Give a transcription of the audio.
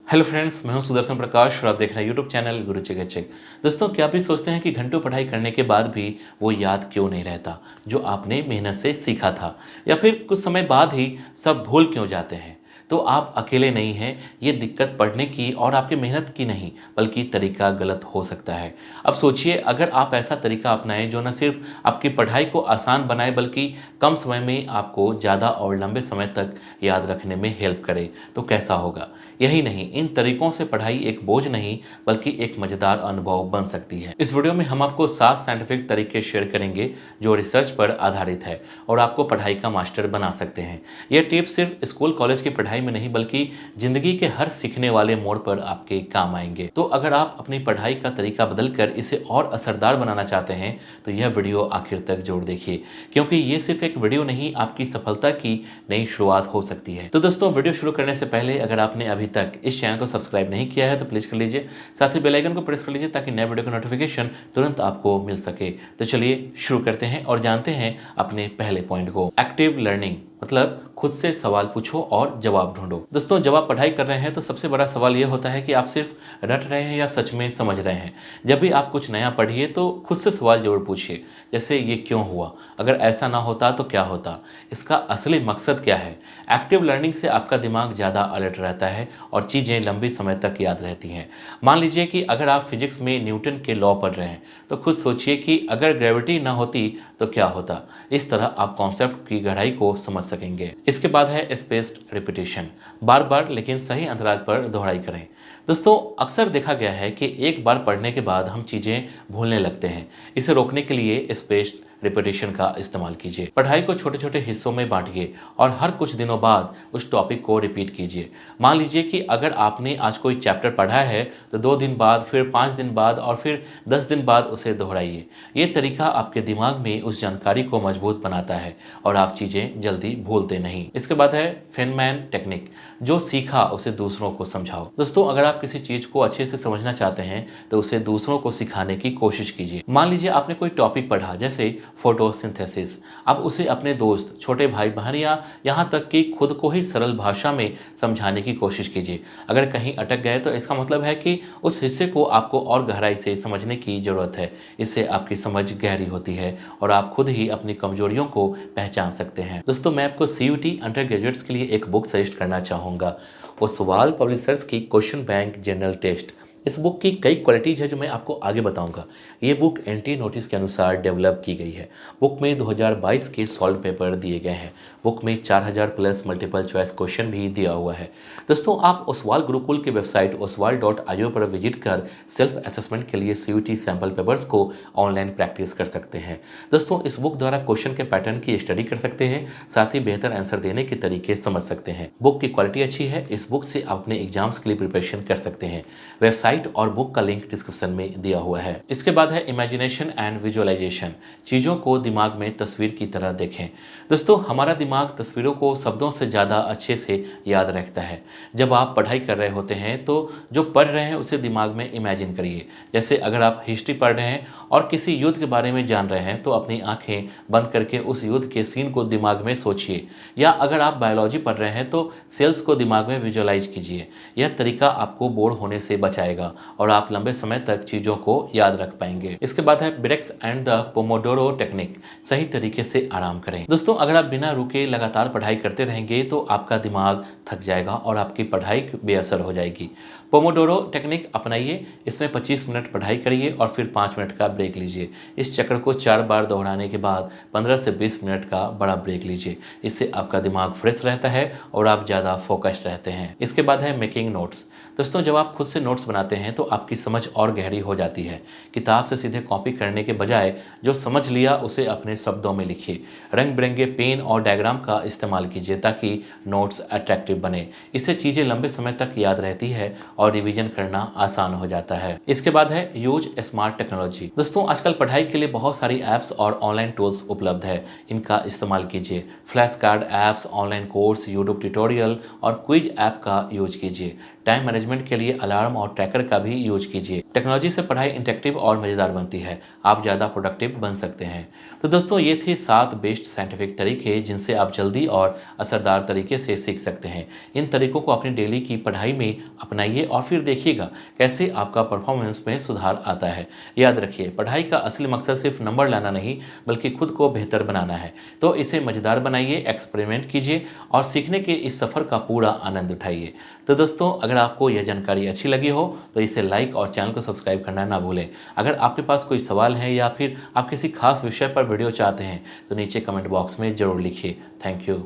Hello friends, मैं हूं सुदर्शन प्रकाश और आप देख रहे हैं यूट्यूब चैनल गुरु चिकित्सक। दोस्तों, क्या आप भी सोचते हैं कि घंटों पढ़ाई करने के बाद भी वो याद क्यों नहीं रहता जो आपने मेहनत से सीखा था, या फिर कुछ समय बाद ही सब भूल क्यों जाते हैं? तो आप अकेले नहीं हैं। ये दिक्कत पढ़ने की और आपकी मेहनत की नहीं, बल्कि तरीका गलत हो सकता है। अब सोचिए, अगर आप ऐसा तरीका अपनाएं जो न सिर्फ आपकी पढ़ाई को आसान बनाए, बल्कि कम समय में आपको ज़्यादा और लंबे समय तक याद रखने में हेल्प करे, तो कैसा होगा? यही नहीं, इन तरीकों से पढ़ाई एक बोझ नहीं, बल्कि एक मजेदार अनुभव बन सकती है। इस वीडियो में हम आपको 7 साइंटिफिक तरीके शेयर करेंगे जो रिसर्च पर आधारित है और आपको पढ़ाई का मास्टर बना सकते हैं। ये टिप्स सिर्फ स्कूल कॉलेज की पढ़ाई में नहीं, बल्कि जिंदगी के हर सीखने वाले मोड़ पर आपके काम आएंगे। तो अगर आप अपनी पढ़ाई का तरीका बदलकर इसे और असरदार बनाना चाहते हैं, तो यह वीडियो आखिर तक जरूर देखिए, क्योंकि ये सिर्फ एक वीडियो नहीं, आपकी सफलता की नई शुरुआत हो सकती है। तो दोस्तों, वीडियो शुरू करने से पहले अगर आपने अभी तक इस चैनल को सब्सक्राइब नहीं किया है तो प्लीज़ कर लीजिए। साथ ही बेल आइकन को प्रेस कर लीजिए ताकि नए वीडियो का नोटिफिकेशन तुरंत आपको मिल सके। तो चलिए शुरू करते हैं और जानते हैं अपने पहले पॉइंट को। एक्टिव लर्निंग मतलब खुद से सवाल पूछो और जवाब ढूंढो। दोस्तों, जब आप पढ़ाई कर रहे हैं तो सबसे बड़ा सवाल यह होता है कि आप सिर्फ रट रहे हैं या सच में समझ रहे हैं। जब भी आप कुछ नया पढ़िए तो खुद से सवाल जरूर पूछिए, जैसे ये क्यों हुआ, अगर ऐसा ना होता तो क्या होता, इसका असली मकसद क्या है। एक्टिव लर्निंग से आपका दिमाग ज़्यादा अलर्ट रहता है और चीज़ें लंबी समय तक याद रहती हैं। मान लीजिए कि अगर आप फिजिक्स में न्यूटन के लॉ पढ़ रहे हैं, तो खुद सोचिए कि अगर ग्रेविटी ना होती तो क्या होता। इस तरह आप कॉन्सेप्ट की गहराई को समझ सकेंगे। इसके बाद है स्पेस्ड रिपीटेशन, बार बार लेकिन सही अंतराल पर दोहराई करें। दोस्तों, अक्सर देखा गया है कि एक बार पढ़ने के बाद हम चीज़ें भूलने लगते हैं। इसे रोकने के लिए स्पेस्ड रिपीटेशन का इस्तेमाल कीजिए। पढ़ाई को छोटे छोटे हिस्सों में बांटिए और हर कुछ दिनों बाद उस टॉपिक को रिपीट कीजिए। मान लीजिए कि अगर आपने आज कोई चैप्टर पढ़ा है तो 2 दिन बाद, फिर 5 दिन बाद और फिर 10 दिन बाद उसे दोहराइए। ये तरीका आपके दिमाग में उस जानकारी को मजबूत बनाता है और आप चीज़ें जल्दी भूलते नहीं। इसके बाद है फेनमैन टेक्निक, जो सीखा उसे दूसरों को समझाओ। दोस्तों, अगर आप किसी चीज़ को अच्छे से समझना चाहते हैं तो उसे दूसरों को सिखाने की कोशिश कीजिए। मान लीजिए आपने कोई टॉपिक पढ़ा, जैसे फोटोसिंथेसिस। अब उसे अपने दोस्त, छोटे भाई बहन या यहाँ तक कि खुद को ही सरल भाषा में समझाने की कोशिश कीजिए। अगर कहीं अटक गए तो इसका मतलब है कि उस हिस्से को आपको और गहराई से समझने की ज़रूरत है। इससे आपकी समझ गहरी होती है और आप खुद ही अपनी कमजोरियों को पहचान सकते हैं। दोस्तों, मैं आपको CUT अंडर ग्रेजुएट्स के लिए एक बुक सजेस्ट करना चाहूँगा, ओसवाल पब्लिशर्स की क्वेश्चन बैंक जनरल टेस्ट। इस बुक की कई क्वालिटीज़ है जो मैं आपको आगे बताऊंगा। ये बुक एनटीए नोटिस के अनुसार डेवलप की गई है। बुक में 2022 के सॉल्व पेपर दिए गए हैं। बुक में 4000 प्लस मल्टीपल चॉइस क्वेश्चन भी दिया हुआ है। दोस्तों, आप ओसवाल गुरुकुल की वेबसाइट oswal.io पर विजिट कर सेल्फ असेसमेंट के लिए CUT सैम्पल पेपर्स को ऑनलाइन प्रैक्टिस कर सकते हैं। दोस्तों, इस बुक द्वारा क्वेश्चन के पैटर्न की स्टडी कर सकते हैं, साथ ही बेहतर आंसर देने के तरीके समझ सकते हैं। बुक की क्वालिटी अच्छी है। इस बुक से आप अपने एग्जाम्स के लिए प्रिपरेशन कर सकते हैं। वेबसाइट और बुक का लिंक डिस्क्रिप्शन में दिया हुआ है। इसके बाद है इमेजिनेशन एंड विजुअलाइजेशन, चीज़ों को दिमाग में तस्वीर की तरह देखें। दोस्तों, हमारा दिमाग तस्वीरों को शब्दों से ज़्यादा अच्छे से याद रखता है। जब आप पढ़ाई कर रहे होते हैं तो जो पढ़ रहे हैं उसे दिमाग में इमेजिन करिए। जैसे अगर आप हिस्ट्री पढ़ रहे हैं और किसी युद्ध के बारे में जान रहे हैं तो अपनी आंखें बंद करके उस युद्ध के सीन को दिमाग में सोचिए। या अगर आप बायोलॉजी पढ़ रहे हैं तो सेल्स को दिमाग में विजुअलाइज कीजिए। यह तरीका आपको बोर होने से बचाएगा और आप लंबे समय तक चीज़ों को याद रख पाएंगे। इसके बाद है breaks and the Pomodoro technique, सही तरीके से आराम करें। दोस्तों, अगर आप बिना रुके लगातार पढ़ाई करते रहेंगे तो आपका दिमाग थक जाएगा और आपकी पढ़ाई बेअसर हो जाएगी। पोमोडोरो टेक्निक अपनाइए। इसमें 25 मिनट पढ़ाई करिए और फिर 5 मिनट का ब्रेक लीजिए। इस चक्र को 4 बार दोहराने के बाद 15 से 20 मिनट का बड़ा ब्रेक लीजिए। इससे आपका दिमाग फ्रेश रहता है और आप ज़्यादा फोकस्ड रहते हैं। इसके बाद है मेकिंग नोट्स। दोस्तों, जब आप खुद से नोट्स बनाते हैं तो आपकी समझ और गहरी हो जाती है। किताब से सीधे कॉपी करने के बजाय जो समझ लिया उसे अपने शब्दों में लिखिए। रंग बिरंगे पेन और डायग्राम का इस्तेमाल कीजिए ताकि नोट्स अट्रैक्टिव बने। इससे चीज़ें लंबे समय तक याद रहती है और रिवीजन करना आसान हो जाता है। इसके बाद है यूज स्मार्ट टेक्नोलॉजी। दोस्तों, आजकल पढ़ाई के लिए बहुत सारी ऐप्स और ऑनलाइन टूल्स उपलब्ध है। इनका इस्तेमाल कीजिए। Flash card apps, online course, YouTube tutorial और क्विज ऐप का यूज कीजिए। टाइम मैनेजमेंट के लिए अलार्म और ट्रैकर का भी यूज कीजिए। टेक्नोलॉजी से पढ़ाई इंटरेक्टिव और मज़ेदार बनती है, आप ज़्यादा प्रोडक्टिव बन सकते हैं। तो दोस्तों ये थे 7 बेस्ट साइंटिफिक तरीके जिनसे आप जल्दी और असरदार तरीके से सीख सकते हैं। इन तरीकों को अपनी डेली की पढ़ाई में अपनाइए और फिर देखिएगा कैसे आपका परफॉर्मेंस में सुधार आता है। याद रखिए, पढ़ाई का असली मकसद सिर्फ नंबर लाना नहीं बल्कि खुद को बेहतर बनाना है। तो इसे मज़ेदार बनाइए, एक्सपेरिमेंट कीजिए और सीखने के इस सफ़र का पूरा आनंद उठाइए। तो दोस्तों, अगर आपको यह जानकारी अच्छी लगी हो तो इसे लाइक और चैनल को सब्सक्राइब करना ना भूलें। अगर आपके पास कोई सवाल है या फिर आप किसी खास विषय पर वीडियो चाहते हैं तो नीचे कमेंट बॉक्स में ज़रूर लिखिए। Thank you.